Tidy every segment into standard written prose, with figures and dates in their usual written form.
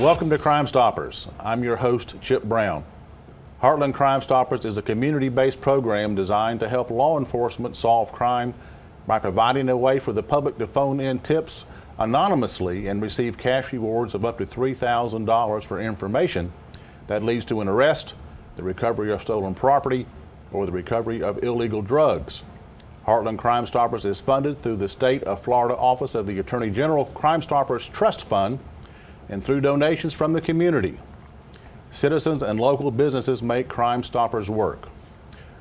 Welcome to Crime Stoppers. I'm your host, Chip Brown. Heartland Crime Stoppers is a community-based program designed to help law enforcement solve crime by providing a way for the public to phone in tips anonymously and receive cash rewards of up to $3,000 for information that leads to an arrest, the recovery of stolen property, or the recovery of illegal drugs. Heartland Crime Stoppers is funded through the State of Florida Office of the Attorney General Crime Stoppers Trust Fund and through donations from the community. Citizens and local businesses make Crime Stoppers work.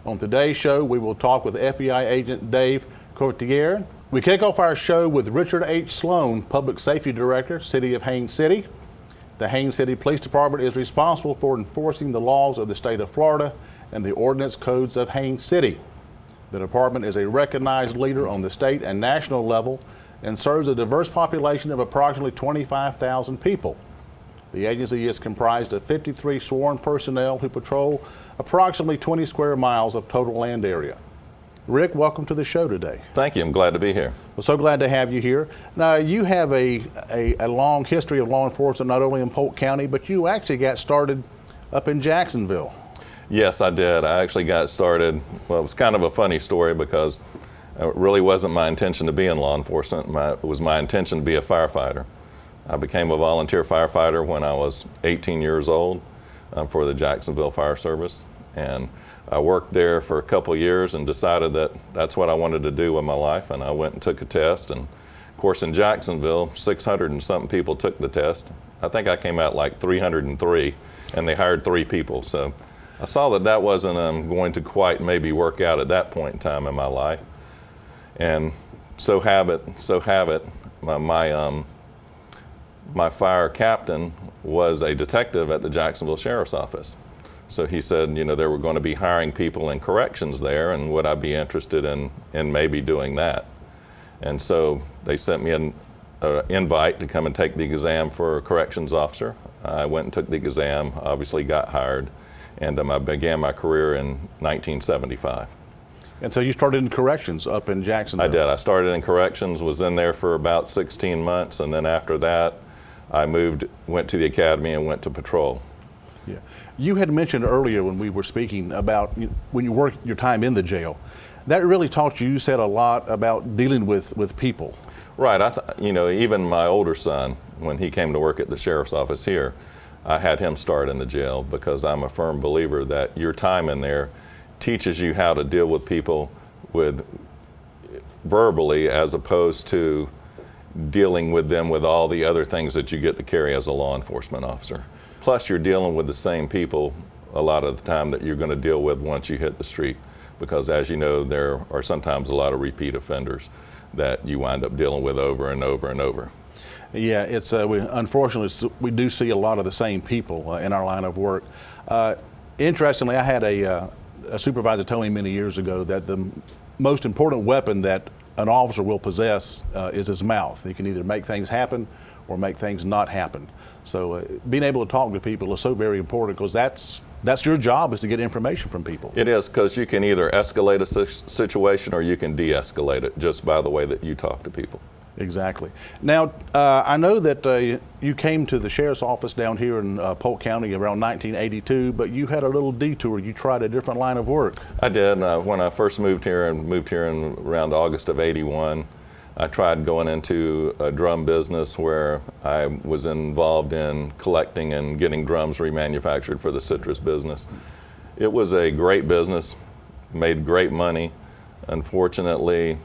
On today's show, we will talk with FBI agent Dave Couvertier. We kick off our show with Richard H. Sloan, Public Safety Director, City of Haines City. The Haines City Police Department is responsible for enforcing the laws of the state of Florida and the ordinance codes of Haines City. The department is a recognized leader on the state and national level and serves a diverse population of approximately 25,000 people. The agency is comprised of 53 sworn personnel who patrol approximately 20 square miles of total land area. Rick, welcome to the show today. Thank you. I'm glad to be here. Well, so glad to have you here. Now, you have a long history of law enforcement, not only in Polk County, but you actually got started up in Jacksonville. Yes, I did. I actually got started, well, it was kind of a funny story because it really wasn't my intention to be in law enforcement. It was my intention to be a firefighter. I became a volunteer firefighter when I was 18 years old for the Jacksonville Fire Service. And I worked there for a couple of years and decided that that's what I wanted to do with my life. And I went and took a test. And of course, in Jacksonville, 600 and something people took the test. I think I came out like 303, and they hired 3 people. So I saw that that wasn't going to quite maybe work out at that point in time in my life. And so have it, my fire captain was a detective at the Jacksonville Sheriff's Office. So he said, you know, they were going to be hiring people in corrections there, and would I be interested in maybe doing that? And so they sent me an invite to come and take the exam for a corrections officer. I went and took the exam, obviously got hired, and I began my career in 1975. And so you started in corrections up in Jacksonville? I did. I started in corrections, was in there for about 16 months, and then after that, I went to the academy and went to patrol. Yeah. You had mentioned earlier when we were speaking about when you worked your time in the jail, that really taught you said a lot about dealing with people. Right. You know, even my older son, when he came to work at the sheriff's office here, I had him start in the jail because I'm a firm believer that your time in there teaches you how to deal with people verbally as opposed to dealing with them with all the other things that you get to carry as a law enforcement officer. Plus, you're dealing with the same people a lot of the time that you're going to deal with once you hit the street, because as you know, there are sometimes a lot of repeat offenders that you wind up dealing with over and over and over. Yeah, it's unfortunately we do see a lot of the same people in our line of work. Interestingly, I had a supervisor tell me many years ago that the most important weapon that an officer will possess is his mouth. He can either make things happen or make things not happen. So being able to talk to people is so very important, because that's your job, is to get information from people. It is, because you can either escalate a situation or you can de-escalate it just by the way that you talk to people. Exactly. Now, I know that you came to the sheriff's office down here in Polk County around 1982, but you had a little detour. You tried a different line of work. I did. When I first moved here in around August of '81, I tried going into a drum business where I was involved in collecting and getting drums remanufactured for the citrus business. It was a great business, made great money. Unfortunately,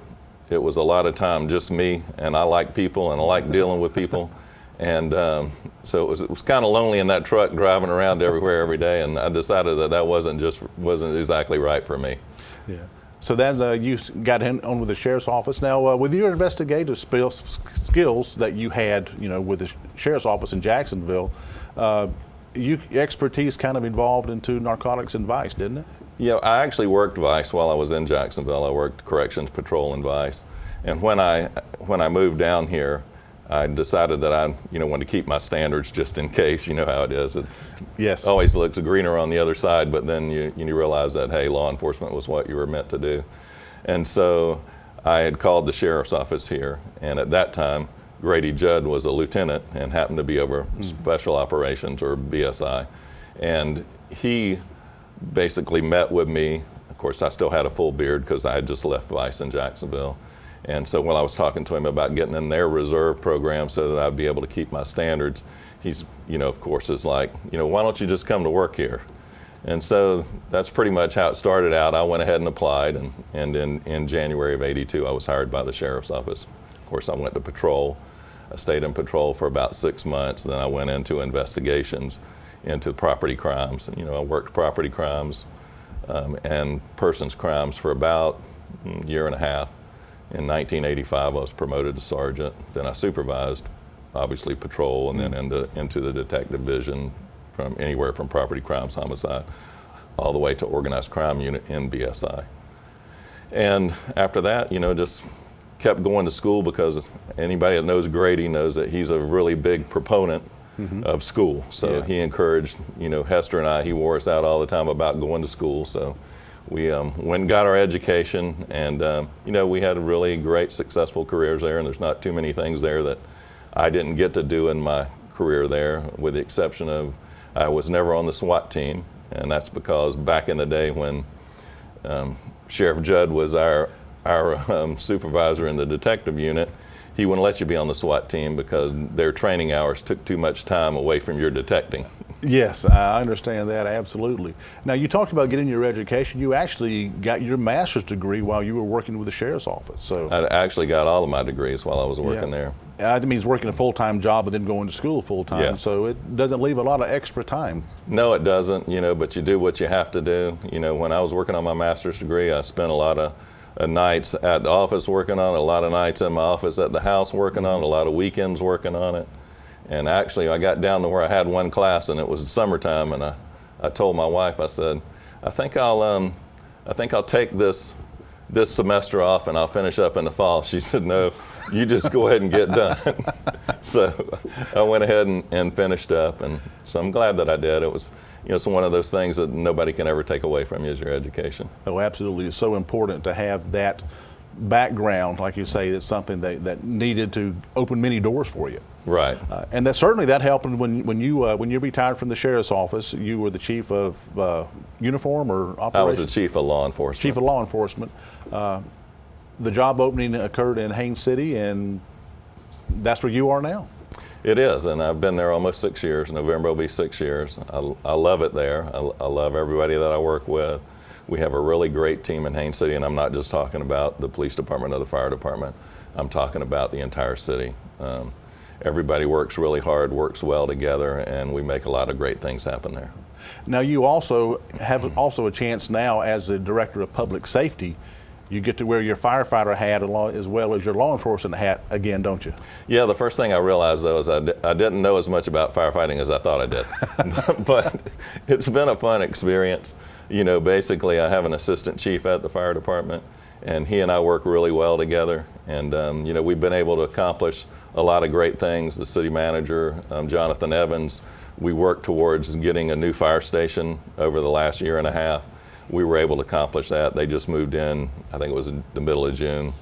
it was a lot of time just me, and I like people and I like dealing with people. And so it was kind of lonely in that truck driving around everywhere every day, and I decided that wasn't exactly right for me. Yeah. So then you got on with the sheriff's office. Now, with your investigative skills that you had, you know, with the sheriff's office in Jacksonville, your expertise kind of evolved into narcotics and vice, didn't it? Yeah, I actually worked vice while I was in Jacksonville. I worked corrections, patrol, and vice. And when I moved down here, I decided that I wanted to keep my standards just in case. You know how it is. It yes. always looks greener on the other side, but then you realize that, hey, law enforcement was what you were meant to do. And so I had called the sheriff's office here, and at that time, Grady Judd was a lieutenant and happened to be over special operations, or BSI. And he basically met with me. Of course, I still had a full beard because I had just left Vice in Jacksonville. And so while I was talking to him about getting in their reserve program so that I'd be able to keep my standards, he's, of course, is like, why don't you just come to work here? And so that's pretty much how it started out. I went ahead and applied, and in January of '82, I was hired by the sheriff's office. Of course, I went to patrol. I stayed in patrol for about 6 months. Then I went into investigations into property crimes. I worked property crimes and persons crimes for about a year and a half. In 1985, I was promoted to sergeant. Then I supervised, obviously, patrol, and then into the detective division, from anywhere from property crimes, homicide, all the way to organized crime unit in BSI. And after that, just kept going to school, because anybody that knows Grady knows that he's a really big proponent of school. So he encouraged, Hester and I, he wore us out all the time about going to school. So we went and got our education, and we had really great, successful careers there, and there's not too many things there that I didn't get to do in my career there, with the exception of I was never on the SWAT team, and that's because back in the day when Sheriff Judd was our supervisor in the detective unit, he wouldn't let you be on the SWAT team because their training hours took too much time away from your detecting. Yes, I understand that, absolutely. Now, you talked about getting your education. You actually got your master's degree while you were working with the sheriff's office. So I actually got all of my degrees while I was working there. That means working a full-time job and then going to school full-time. Yes. So it doesn't leave a lot of extra time. No, it doesn't, but you do what you have to do. When I was working on my master's degree, I spent a lot of nights at the office working on it, a lot of nights in my office at the house working on it, a lot of weekends working on it. And actually, I got down to where I had one class, and it was summertime, and I told my wife, I said, I think I'll take this semester off, and I'll finish up in the fall. She said, no, you just go ahead and get done. So I went ahead and finished up, and so I'm glad that I did. It was, it's one of those things that nobody can ever take away from you, is your education. Oh, absolutely. It's so important to have that background, like you say. It's something that needed to open many doors for you. Right. And that certainly that happened when you retired from the sheriff's office. You were the chief of uniform or operations? I was the chief of law enforcement. Chief of law enforcement. The job opening occurred in Haines City, and that's where you are now. It is, and I've been there almost 6 years. November will be 6 years. I love it there. I love everybody that I work with. We have a really great team in Haines City, and I'm not just talking about the police department or the fire department. I'm talking about the entire city. Everybody works really hard, works well together, and we make a lot of great things happen there. Now, you also have a chance now as the director of public safety. You get to wear your firefighter hat as well as your law enforcement hat again, don't you? Yeah, the first thing I realized, though, is I didn't know as much about firefighting as I thought I did. But it's been a fun experience. Basically, I have an assistant chief at the fire department, and he and I work really well together. And, we've been able to accomplish a lot of great things. The city manager, Jonathan Evans, we worked towards getting a new fire station over the last year and a half. We were able to accomplish that. They just moved in, I think it was in the middle of June.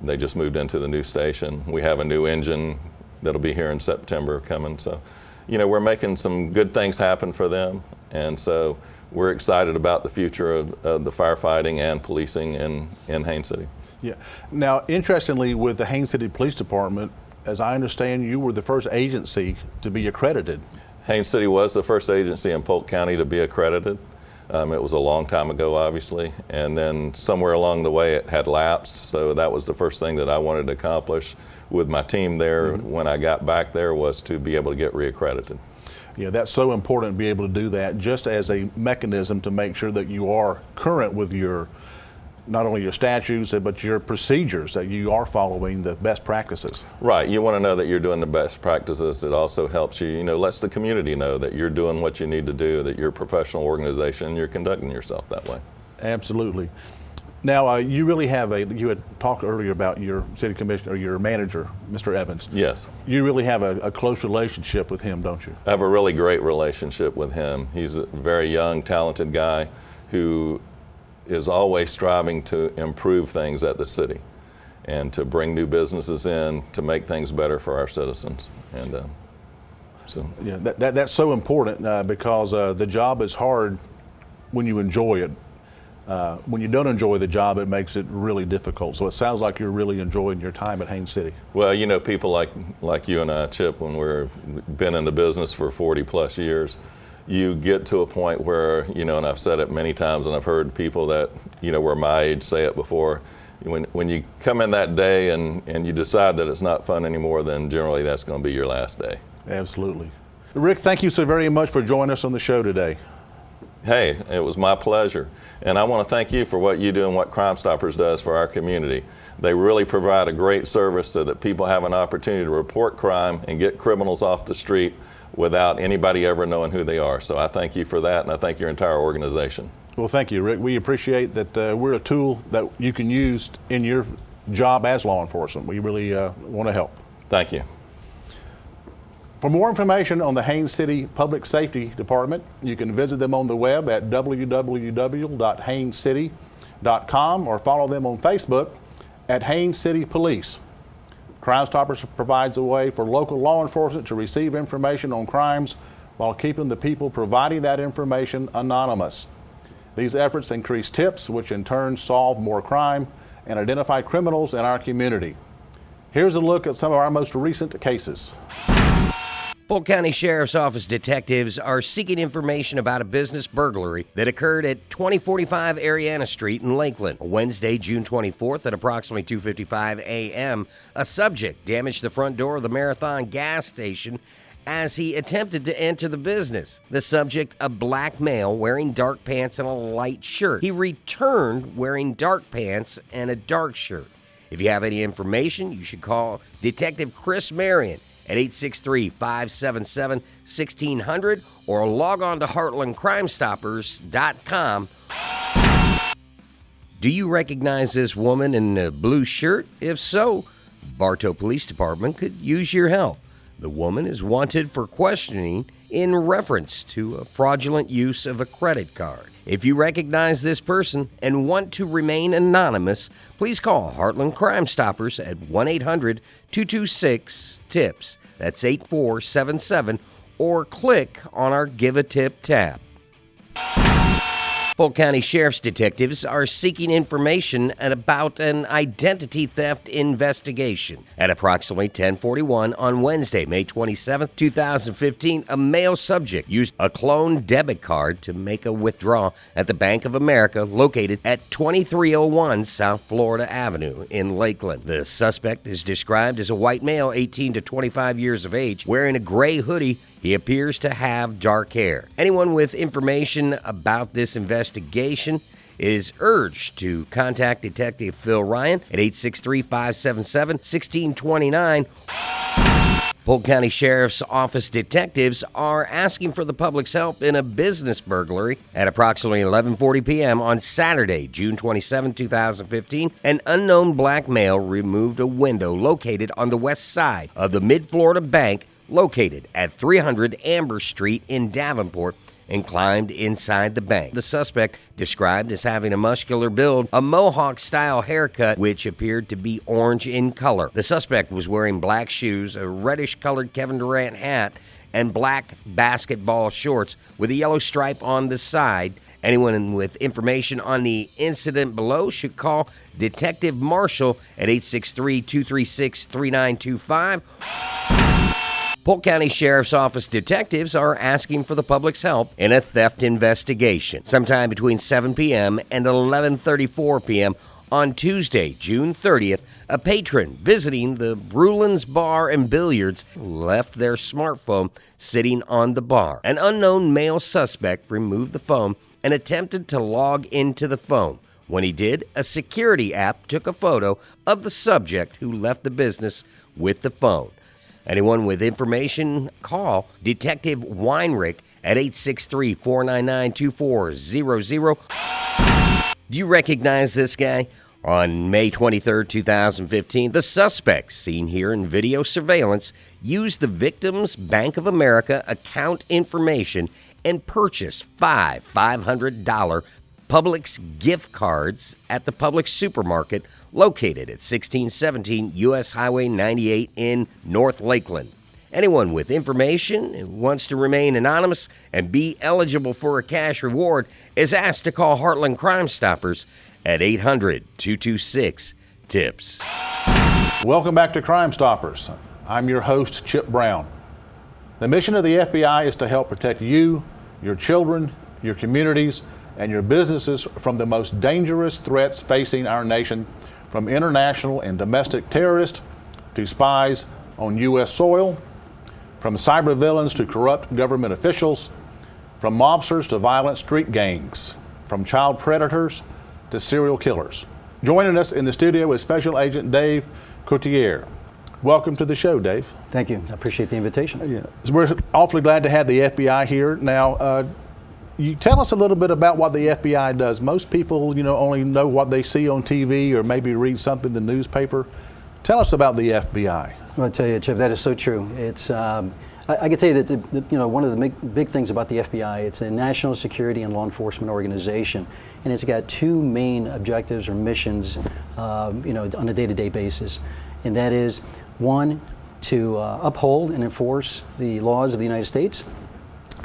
They just moved into the new station. We have a new engine that'll be here in September coming. So, we're making some good things happen for them. And so we're excited about the future of the firefighting and policing in Haines City. Yeah. Now, interestingly, with the Haines City Police Department, as I understand, you were the first agency to be accredited. Haines City was the first agency in Polk County to be accredited. It was a long time ago, obviously, and then somewhere along the way it had lapsed, so that was the first thing that I wanted to accomplish with my team there when I got back there, was to be able to get reaccredited. Yeah, that's so important to be able to do that, just as a mechanism to make sure that you are current with your, not only your statutes, but your procedures, that you are following the best practices. Right, you want to know that you're doing the best practices. It also helps you, lets the community know that you're doing what you need to do, that you're a professional organization, and you're conducting yourself that way. Absolutely. Now, you really have you had talked earlier about your city commissioner, or your manager, Mr. Evans. Yes. You really have a close relationship with him, don't you? I have a really great relationship with him. He's a very young, talented guy who is always striving to improve things at the city. and to bring new businesses in to make things better for our citizens. And so Yeah, that's so important because the job is hard when you enjoy it. When you don't enjoy the job, it makes it really difficult. So it sounds like you're really enjoying your time at Haines City. Well, you know, people like you and I, Chip, when we've been in the business for 40 plus years, you get to a point where, you know, and I've said it many times, and I've heard people that, you know, were my age say it before, when you come in that day and you decide that it's not fun anymore, then generally that's going to be your last day. Absolutely. Rick, thank you so very much for joining us on the show today. Hey, it was my pleasure. And I want to thank you for what you do and what Crime Stoppers does for our community. They really provide a great service so that people have an opportunity to report crime and get criminals off the street without anybody ever knowing who they are. So I thank you for that, and I thank your entire organization. Well, thank you, Rick. We appreciate that we're a tool that you can use in your job as law enforcement. We really want to help. Thank you. For more information on the Haines City Public Safety Department, you can visit them on the web at www.hainescity.com or follow them on Facebook at Haines City Police. Crime Stoppers provides a way for local law enforcement to receive information on crimes while keeping the people providing that information anonymous. These efforts increase tips, which in turn solve more crime and identify criminals in our community. Here's a look at some of our most recent cases. Polk County Sheriff's Office detectives are seeking information about a business burglary that occurred at 2045 Ariana Street in Lakeland. Wednesday, June 24th at approximately 2:55 a.m., a subject damaged the front door of the Marathon gas station as he attempted to enter the business. The subject, a black male wearing dark pants and a light shirt. He returned wearing dark pants and a dark shirt. If you have any information, you should call Detective Chris Marion at 863-577-1600 or log on to heartlandcrimestoppers.com. Do you recognize this woman in a blue shirt? If so, Bartow Police Department could use your help. The woman is wanted for questioning in reference to a fraudulent use of a credit card. If you recognize this person and want to remain anonymous, please call Heartland Crime Stoppers at 1-800-226-TIPS. That's 8477, or click on our Give a Tip tab. Polk County Sheriff's detectives are seeking information about an identity theft investigation. At approximately 10:41 on Wednesday, May 27, 2015, a male subject used a cloned debit card to make a withdrawal at the Bank of America located at 2301 South Florida Avenue in Lakeland. The suspect is described as a white male, 18 to 25 years of age, wearing a gray hoodie. He appears to have dark hair. Anyone with information about this investigation is urged to contact Detective Phil Ryan at 863-577-1629. Polk County Sheriff's Office detectives are asking for the public's help in a business burglary. At approximately 11:40 p.m. on Saturday, June 27, 2015, an unknown black male removed a window located on the west side of the Mid-Florida Bank located at 300 Amber Street in Davenport and climbed inside the bank. The suspect, described as having a muscular build, a mohawk-style haircut, which appeared to be orange in color. The suspect was wearing black shoes, a reddish-colored Kevin Durant hat, and black basketball shorts with a yellow stripe on the side. Anyone with information on the incident below should call Detective Marshall at 863-236-3925. Polk County Sheriff's Office detectives are asking for the public's help in a theft investigation. Sometime between 7 p.m. and 11:34 p.m. on Tuesday, June 30th, a patron visiting the Brulin's Bar and Billiards left their smartphone sitting on the bar. An unknown male suspect removed the phone and attempted to log into the phone. When he did, a security app took a photo of the subject who left the business with the phone. Anyone with information, call Detective Weinrich at 863-499-2400. Do you recognize this guy? On May 23, 2015, the suspect, seen here in video surveillance, used the victim's Bank of America account information and purchased five $500 Publix gift cards at the Publix supermarket located at 1617 U.S. Highway 98 in North Lakeland. Anyone with information who wants to remain anonymous and be eligible for a cash reward is asked to call Heartland Crime Stoppers at 800-226-TIPS. Welcome back to Crime Stoppers. I'm your host, Chip Brown. The mission of the FBI is to help protect you, your children, your communities, and your businesses from the most dangerous threats facing our nation, from international and domestic terrorists to spies on U.S. soil, from cyber villains to corrupt government officials, from mobsters to violent street gangs, from child predators to serial killers. Joining us in the studio is Special Agent Dave Couvertier. Welcome to the show, Dave. Thank you. I appreciate the invitation. Yeah. We're awfully glad to have the FBI here. Now, you tell us a little bit about what the FBI does. Most people, only know what they see on TV or maybe read something in the newspaper. Tell us about the FBI. Well, I'll tell you, Chip, that is so true. It's I can tell you that one of the big things about the FBI, it's a national security and law enforcement organization, and it's got two main objectives or missions, on a day-to-day basis, and that is one, to uphold and enforce the laws of the United States,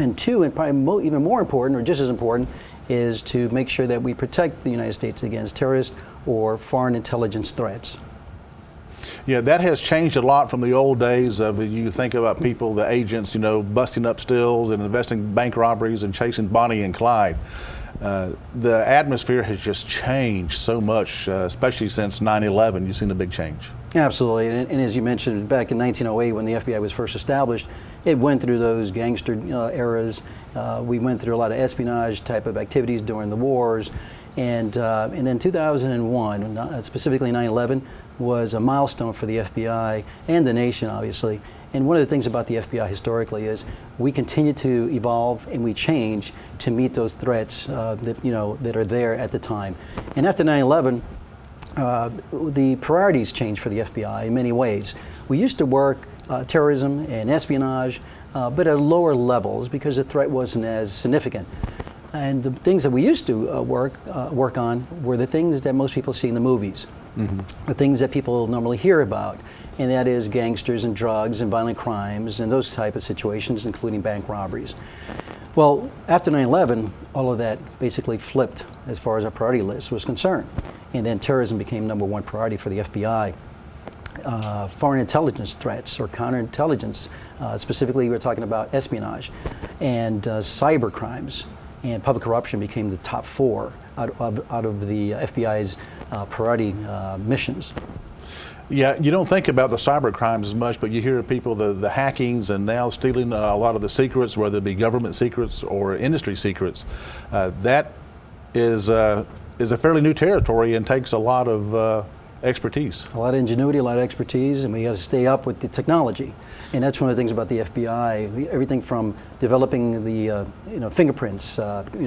and two, and probably even more important, or just as important, is to make sure that we protect the United States against terrorist or foreign intelligence threats. Yeah, that has changed a lot from the old days of you think about people, the agents, busting up stills and investing bank robberies and chasing Bonnie and Clyde. The atmosphere has just changed so much, especially since 9/11. You've seen a big change. Absolutely, and as you mentioned, back in 1908 when the FBI was first established, it went through those gangster eras. We went through a lot of espionage type of activities during the wars, and then 2001, specifically 9/11, was a milestone for the FBI and the nation, obviously. And one of the things about the FBI historically is we continue to evolve and we change to meet those threats that are there at the time. And after 9/11, the priorities changed for the FBI in many ways. We used to work terrorism and espionage, but at lower levels because the threat wasn't as significant. And the things that we used to work on were the things that most people see in the movies. Mm-hmm. The things that people normally hear about, and that is gangsters and drugs and violent crimes and those type of situations, including bank robberies. Well, after 9/11, all of that basically flipped as far as our priority list was concerned, and then terrorism became number one priority for the FBI. Foreign intelligence threats or counterintelligence, specifically we're talking about espionage, and cyber crimes and public corruption became the top four out of the FBI's priority missions. Yeah, you don't think about the cyber crimes as much, but you hear of people, the hackings and now stealing a lot of the secrets, whether it be government secrets or industry secrets. That is a fairly new territory and takes a lot of expertise. A lot of ingenuity, a lot of expertise, and we got to stay up with the technology. And that's one of the things about the FBI. Everything from developing the fingerprints,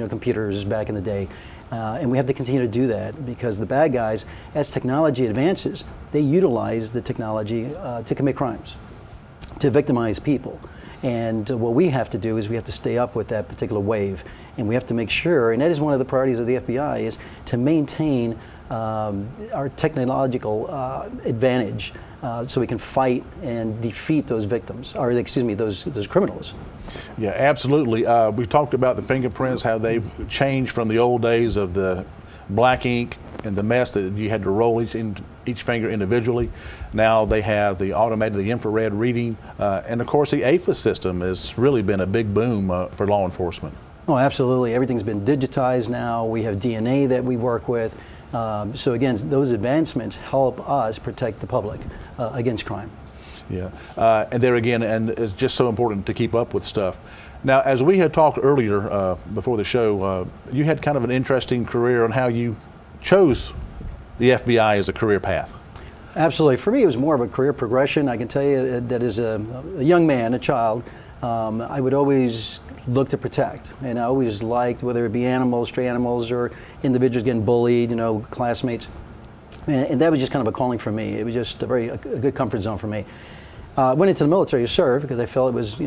computers back in the day. And we have to continue to do that because the bad guys, as technology advances, they utilize the technology to commit crimes, to victimize people. And what we have to do is we have to stay up with that particular wave. And we have to make sure, and that is one of the priorities of the FBI, is to maintain our technological advantage so we can fight and defeat those victims, or excuse me, those criminals. Yeah, absolutely. We talked about the fingerprints, how they've changed from the old days of the black ink and the mess that you had to roll each finger individually. Now they have the automated, the infrared reading, and of course the AFIS system has really been a big boom for law enforcement. Oh, absolutely. Everything's been digitized now. We have DNA that we work with. So again, those advancements help us protect the public against crime. Yeah, and there again, and it's just so important to keep up with stuff. Now, as we had talked earlier before the show, you had kind of an interesting career on how you chose the FBI as a career path. Absolutely. For me, it was more of a career progression. I can tell you that as a young man, a child, I would always look to protect. And I always liked, whether it be animals, stray animals, or individuals getting bullied, classmates. And that was just kind of a calling for me. It was just a good comfort zone for me. I went into the military to serve because I felt it was,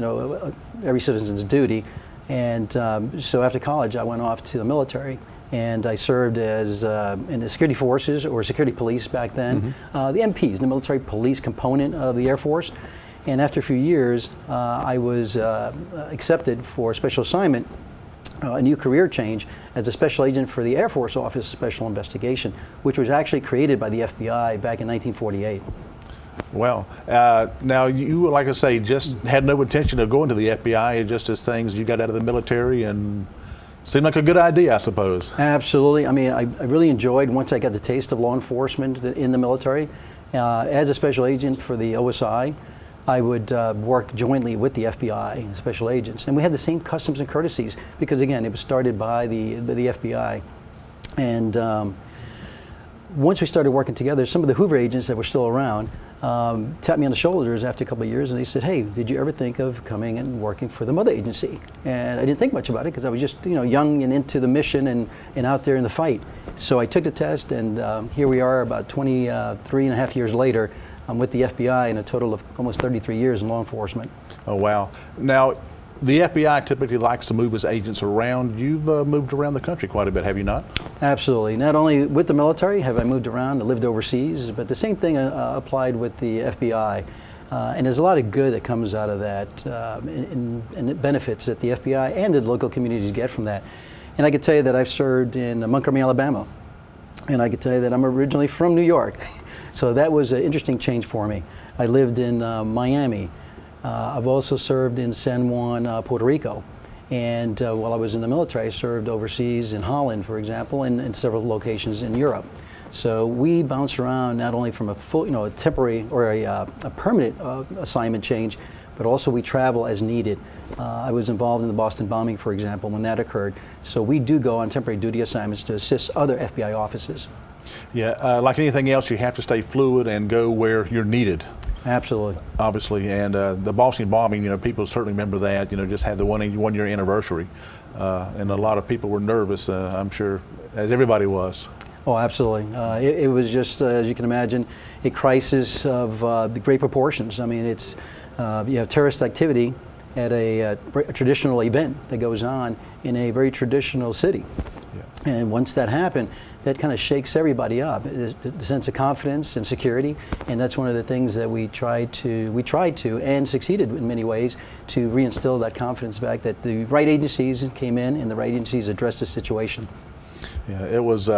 every citizen's duty. And so after college, I went off to the military. and I served as in the security forces, or security police back then, the MPs, the military police component of the Air Force. And after a few years, I was accepted for special assignment, a new career change, as a special agent for the Air Force Office of Special Investigation, which was actually created by the FBI back in 1948. Well, now you, like I say, just had no intention of going to the FBI. It just as things you got out of the military and seemed like a good idea, I suppose. Absolutely. I mean, I really enjoyed, once I got the taste of law enforcement in the military. As a special agent for the OSI, I would work jointly with the FBI and special agents. And we had the same customs and courtesies because, again, it was started by the FBI. And once we started working together, some of the Hoover agents that were still around tapped me on the shoulders after a couple of years, and they said, "Hey, did you ever think of coming and working for the mother agency?" And I didn't think much about it because I was just, young and into the mission and out there in the fight. So I took the test, and here we are about 23 and a half years later. I'm with the FBI in a total of almost 33 years in law enforcement. Oh, wow. Now, the FBI typically likes to move its agents around. You've moved around the country quite a bit, have you not? Absolutely. Not only with the military have I moved around and lived overseas, but the same thing applied with the FBI. And there's a lot of good that comes out of that, and it benefits that the FBI and the local communities get from that. And I could tell you that I've served in Montgomery, Alabama. And I could tell you that I'm originally from New York. So that was an interesting change for me. I lived in Miami. I've also served in San Juan, Puerto Rico. And while I was in the military, I served overseas in Holland, for example, and in several locations in Europe. So we bounce around not only from a full, a temporary or a permanent assignment change, but also we travel as needed. I was involved in the Boston bombing, for example, when that occurred. So we do go on temporary duty assignments to assist other FBI offices. Yeah, like anything else, you have to stay fluid and go where you're needed. Absolutely. Obviously, and the Boston bombing, people certainly remember that, just had the one-year anniversary. And a lot of people were nervous, I'm sure, as everybody was. Oh, absolutely. It was just, as you can imagine, a crisis of great proportions. I mean, it's you have terrorist activity at a traditional event that goes on in a very traditional city. Yeah. And once that happened, that kind of shakes everybody up. The sense of confidence and security, and that's one of the things that we tried to and succeeded in many ways to reinstill that confidence back, that the right agencies came in and the right agencies addressed the situation. Yeah, it was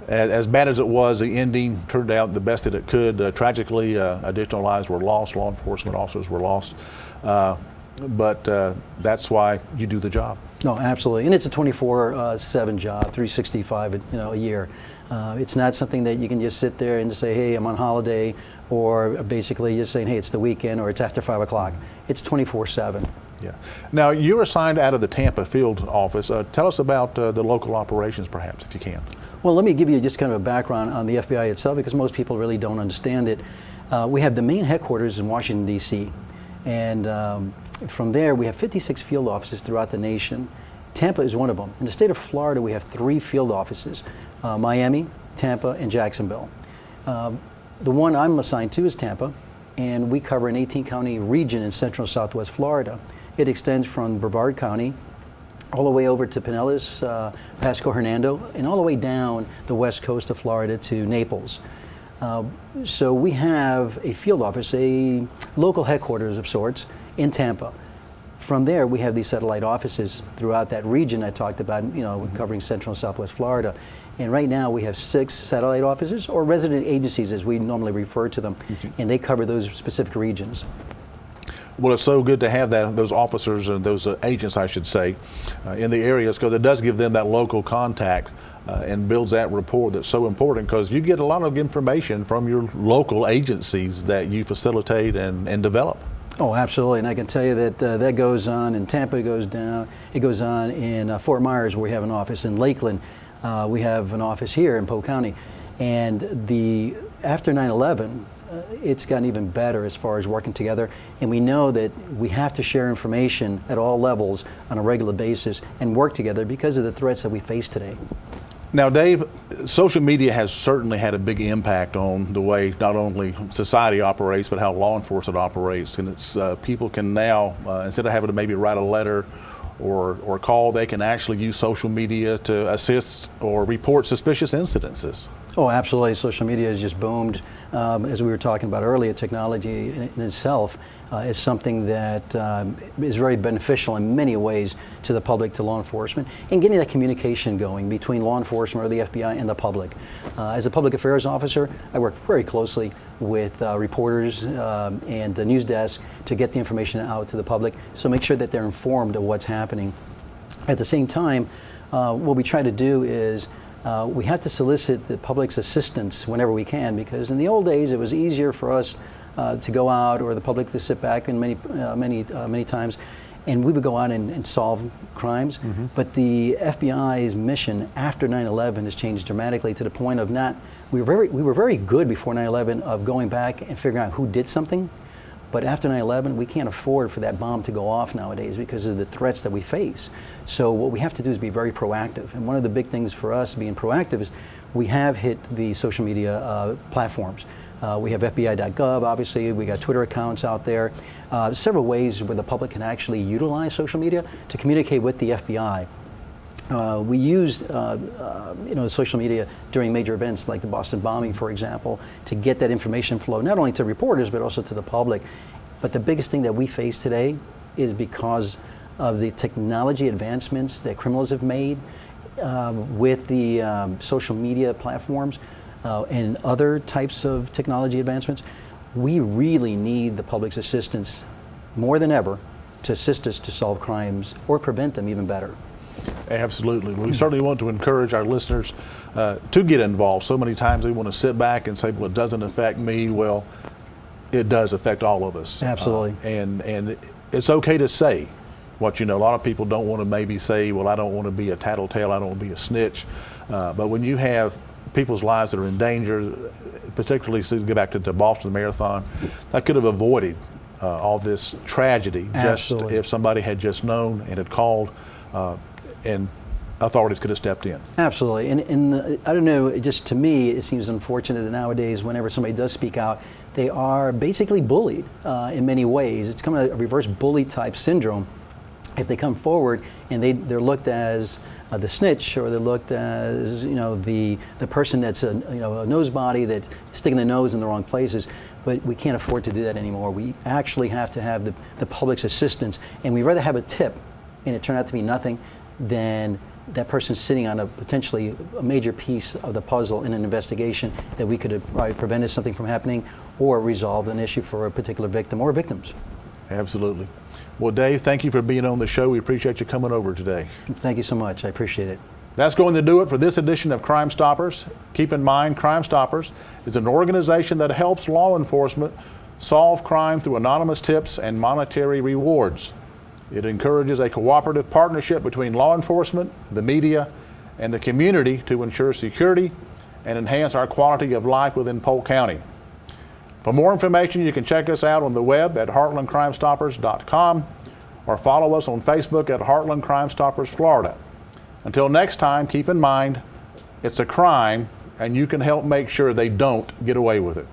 as bad as it was. The ending turned out the best that it could. Tragically, additional lives were lost. Law enforcement officers were lost. But that's why you do the job. No, absolutely, and it's a 24/7 job, 365, a year. It's not something that you can just sit there and say, "Hey, I'm on holiday," or basically just saying, "Hey, it's the weekend," or "It's after 5 o'clock." It's 24/7. Yeah. Now, you're assigned out of the Tampa field office. Tell us about the local operations, perhaps, if you can. Well, let me give you just kind of a background on the FBI itself, because most people really don't understand it. We have the main headquarters in Washington, D.C., and from there, we have 56 field offices throughout the nation. Tampa is one of them. In the state of Florida, we have 3 field offices, Miami, Tampa, and Jacksonville. The one I'm assigned to is Tampa, and we cover an 18-county region in central and southwest Florida. It extends from Brevard County all the way over to Pinellas, Pasco Hernando, and all the way down the west coast of Florida to Naples. So we have a field office, a local headquarters of sorts, in Tampa. From there, we have these satellite offices throughout that region I talked about, covering central and southwest Florida. And right now, we have 6 satellite offices, or resident agencies, as we normally refer to them, and they cover those specific regions. Well, it's so good to have those officers and those agents, I should say, in the areas, because it does give them that local contact and builds that rapport that's so important, because you get a lot of information from your local agencies that you facilitate and develop. Oh, absolutely, and I can tell you that that goes on in Tampa. It goes on in Fort Myers, where we have an office. In Lakeland, we have an office here in Polk County. And after 9/11, it's gotten even better as far as working together. And we know that we have to share information at all levels on a regular basis and work together because of the threats that we face today. Now, Dave, social media has certainly had a big impact on the way not only society operates, but how law enforcement operates. And it's people can now, instead of having to maybe write a letter or call, they can actually use social media to assist or report suspicious incidences. Oh, absolutely. Social media has just boomed. As we were talking about earlier, technology in itself is something that is very beneficial in many ways to the public, to law enforcement, and getting that communication going between law enforcement or the FBI and the public. As a public affairs officer, I work very closely with reporters and the news desk to get the information out to the public, so make sure that they're informed of what's happening. At the same time, what we try to do is we have to solicit the public's assistance whenever we can, because in the old days it was easier for us to go out, or the public to sit back, and many times, and we would go out and solve crimes. Mm-hmm. But the FBI's mission after 9/11 has changed dramatically to the point of we were very good before 9/11 of going back and figuring out who did something. But after 9/11, we can't afford for that bomb to go off nowadays because of the threats that we face. So what we have to do is be very proactive. And one of the big things for us being proactive is we have hit the social media platforms. We have FBI.gov, obviously. We got Twitter accounts out there. Several ways where the public can actually utilize social media to communicate with the FBI. We used social media during major events like the Boston bombing, for example, to get that information flow, not only to reporters, but also to the public. But the biggest thing that we face today is because of the technology advancements that criminals have made with the social media platforms and other types of technology advancements. We really need the public's assistance more than ever to assist us to solve crimes or prevent them even better. Absolutely. We certainly want to encourage our listeners to get involved. So many times they want to sit back and say, well, it doesn't affect me. Well, it does affect all of us. Absolutely. And it's okay to say what you know. A lot of people don't want to maybe say, well, I don't want to be a tattletale, I don't want to be a snitch. But when you have people's lives that are in danger, particularly to get back to the Boston Marathon, that could have avoided all this tragedy. Absolutely. Just if somebody had just known and had called and authorities could have stepped in. Absolutely. And I don't know, just to me, it seems unfortunate that nowadays, whenever somebody does speak out, they are basically bullied in many ways. It's kind of a reverse bully type syndrome. If they come forward and they're looked as the snitch, or they're looked as the person that's a nose body that's sticking their nose in the wrong places. But we can't afford to do that anymore. We actually have to have the public's assistance, and we'd rather have a tip and it turned out to be nothing than that person sitting on potentially a major piece of the puzzle in an investigation that we could have probably prevented something from happening or resolved an issue for a particular victim or victims. Absolutely. Well, Dave, thank you for being on the show. We appreciate you coming over today. Thank you so much. I appreciate it. That's going to do it for this edition of Crime Stoppers. Keep in mind, Crime Stoppers is an organization that helps law enforcement solve crime through anonymous tips and monetary rewards. It encourages a cooperative partnership between law enforcement, the media, and the community to ensure security and enhance our quality of life within Polk County. For more information, you can check us out on the web at heartlandcrimestoppers.com or follow us on Facebook at Heartland Crime Stoppers Florida. Until next time, keep in mind, it's a crime and you can help make sure they don't get away with it.